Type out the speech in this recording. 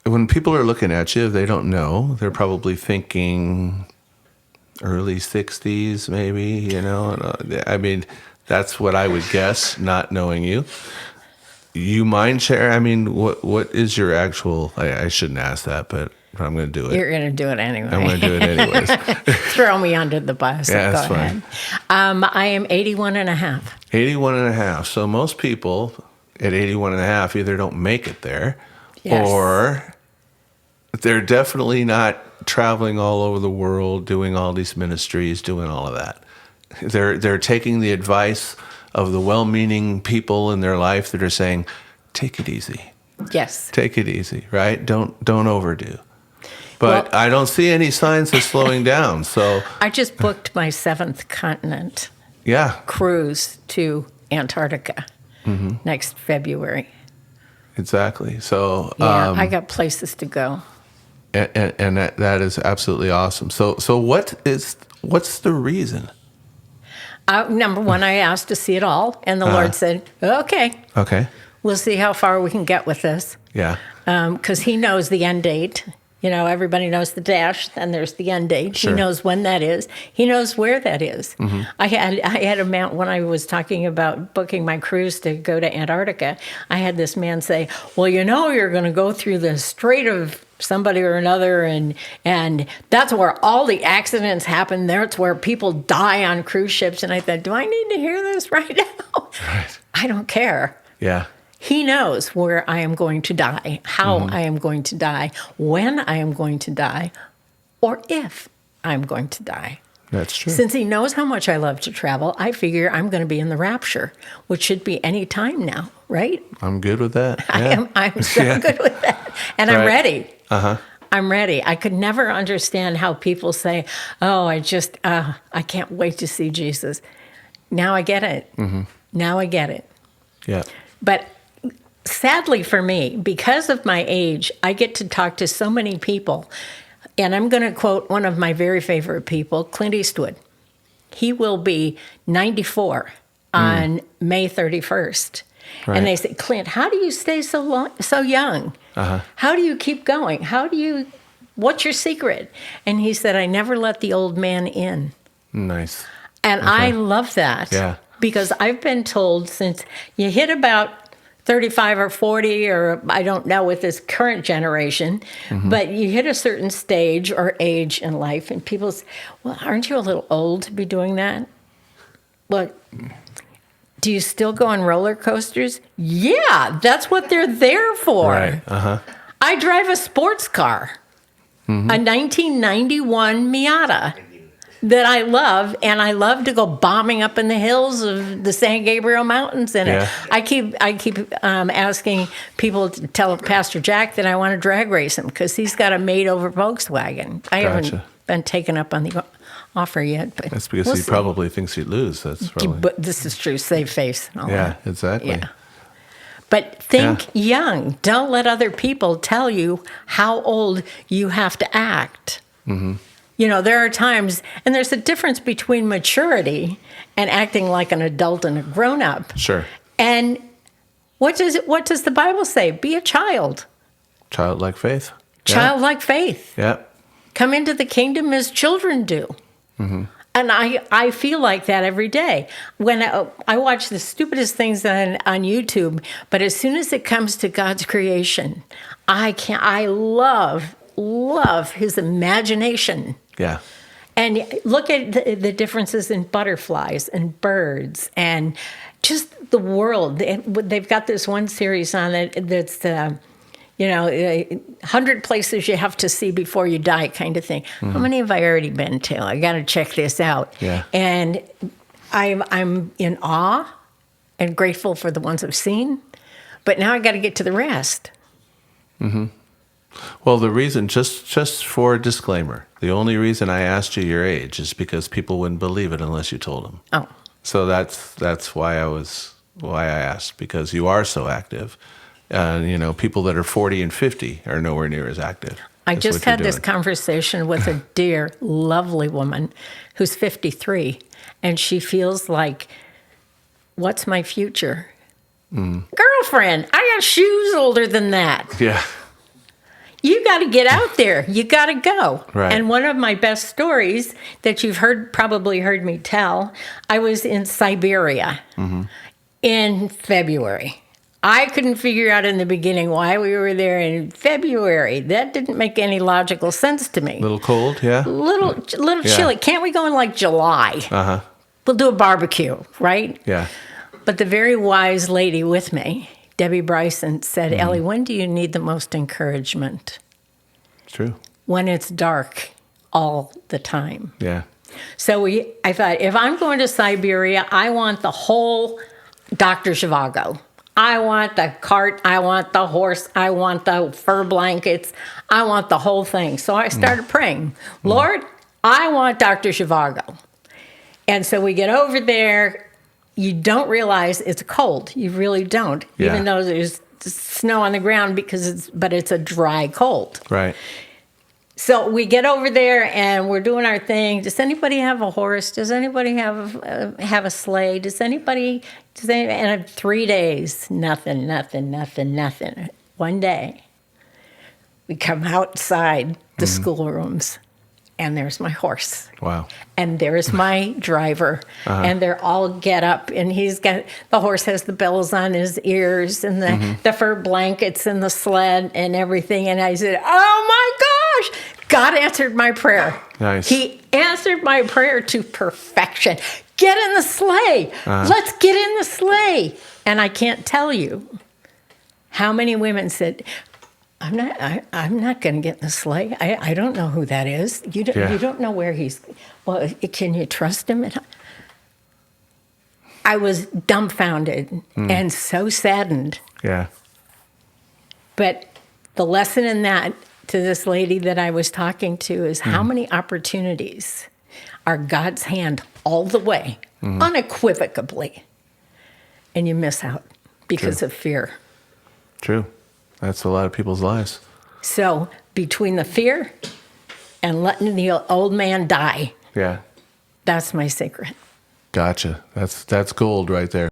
when people are looking at you, they don't know. They're probably thinking early 60s, maybe, you know. I mean, that's what I would guess, not knowing you. You mind share? I mean, what is your actual, I shouldn't ask that, but I'm going to do it. You're going to do it anyway. I'm going to do it anyways. Throw me under the bus. Yeah, that's Go ahead. I am 81 and a half. 81 and a half. So most people at 81 and a half either don't make it there, Yes. or they're definitely not traveling all over the world, doing all these ministries, doing all of that. They're taking the advice of the well-meaning people in their life that are saying, take it easy. Yes. Take it easy, right? Don't overdo. But Well, I don't see any signs of slowing down. So I just booked my 7th continent yeah, cruise to Antarctica next February. exactly. So Yeah, I got places to go. and that is absolutely awesome. So what's the reason? Number one, I asked to see it all, and the Lord said, okay, Okay. we'll see how far we can get with this. Yeah. Because he knows the end date. You know, everybody knows the dash, then there's the end date. Sure. He knows when that is. He knows where that is. I had a man, when I was talking about booking my cruise to go to Antarctica, I had this man say, well, you know, you're going to go through the Strait of somebody or another, and that's where all the accidents happen. That's where people die on cruise ships. And I thought, do I need to hear this right now? Right. I don't care. Yeah. He knows where I am going to die, how I am going to die, when I am going to die, or if I'm going to die. That's true. Since he knows how much I love to travel, I figure I'm going to be in the rapture, which should be any time now, right? I'm good with that. Yeah. I'm so Yeah. good with that. And I'm Right. ready. Uh-huh. I'm ready. I could never understand how people say, oh, I can't wait to see Jesus. Now I get it. Now I get it. Yeah. But sadly for me, because of my age, I get to talk to so many people. And I'm going to quote one of my very favorite people, Clint Eastwood. He will be 94 on May 31st. Right. And they say, Clint, how do you stay so young? How do you keep going? What's your secret? And he said, I never let the old man in. Nice. And I love that. Yeah. Because I've been told since you hit about 35 or 40, or I don't know with this current generation, but you hit a certain stage or age in life, and people say, well, aren't you a little old to be doing that? Look, do you still go on roller coasters? Yeah, that's what they're there for. Right. Uh-huh. I drive a sports car, a 1991 Miata that I love, and I love to go bombing up in the hills of the San Gabriel Mountains in it. Yeah. I keep asking people to tell Pastor Jack that I want to drag race him because he's got a made-over Volkswagen. I haven't been taken up on the offer yet, but That's because we'll he see. probably thinks you'd lose. That's probably. But this is true. Save face. And all Yeah, that. exactly. Yeah. But think young. Don't let other people tell you how old you have to act. You know, there are times, and there's a difference between maturity and acting like an adult and a grown-up. Sure. And what does the Bible say? Be a child. Childlike faith. Childlike faith. Yeah. Come into the kingdom as children do. And I feel like that every day. When I watch the stupidest things on YouTube, but as soon as it comes to God's creation, I love his imagination. Yeah. And look at the differences in butterflies and birds and just the world. They've got this one series on it that's, 100 places you have to see before you die kind of thing. How many have I already been to? I got to check this out. Yeah. And I'm in awe and grateful for the ones I've seen. But now I got to get to the rest. Well, the reason, just for a disclaimer, the only reason I asked you your age is because people wouldn't believe it unless you told them. Oh. So that's why I asked, because you are so active. People that are 40 and 50 are nowhere near as active. I as just what you're had this doing. conversation with a dear, lovely woman who's 53, and she feels like, what's my future? Girlfriend, I got shoes older than that. Yeah. got to get out there. You got to go. Right. And one of my best stories that you've probably heard me tell, I was in Siberia in February. I couldn't figure out in the beginning why we were there in February. That didn't make any logical sense to me. A little cold, yeah? Little chilly. Can't we go in like July? Uh-huh. We'll do a barbecue, right? Yeah. But the very wise lady with me, Debbie Bryson, said, Ellie, when do you need the most encouragement? True. When it's dark all the time. Yeah. So I thought, if I'm going to Siberia, I want the whole Dr. Zhivago. I want the cart, I want the horse, I want the fur blankets, I want the whole thing. So I started praying, Lord, I want Dr. Zhivago. And so we get over there. You don't realize it's cold. You really don't, even though there's snow on the ground but it's a dry cold. Right. So we get over there and we're doing our thing. Does anybody have a horse? Does anybody have a sleigh? And 3 days, nothing. One day, we come outside the schoolrooms, and there's my horse. Wow. And there's my driver, and they're all get up, and the horse has the bells on his ears, and the fur blankets, and the sled, and everything. And I said, oh my gosh, God answered my prayer. Nice. He answered my prayer to perfection. Get in the sleigh. Let's get in the sleigh. And I can't tell you how many women said, I'm not going to get in the sleigh. I don't know who that is. You don't know where he's. Well, can you trust him? And I was dumbfounded and so saddened. Yeah. But the lesson in that to this lady that I was talking to is how many opportunities are God's hand all the way, unequivocally, and you miss out because of fear. True. That's a lot of people's lives. So between the fear and letting the old man die, Yeah. that's my secret. Gotcha. That's gold right there.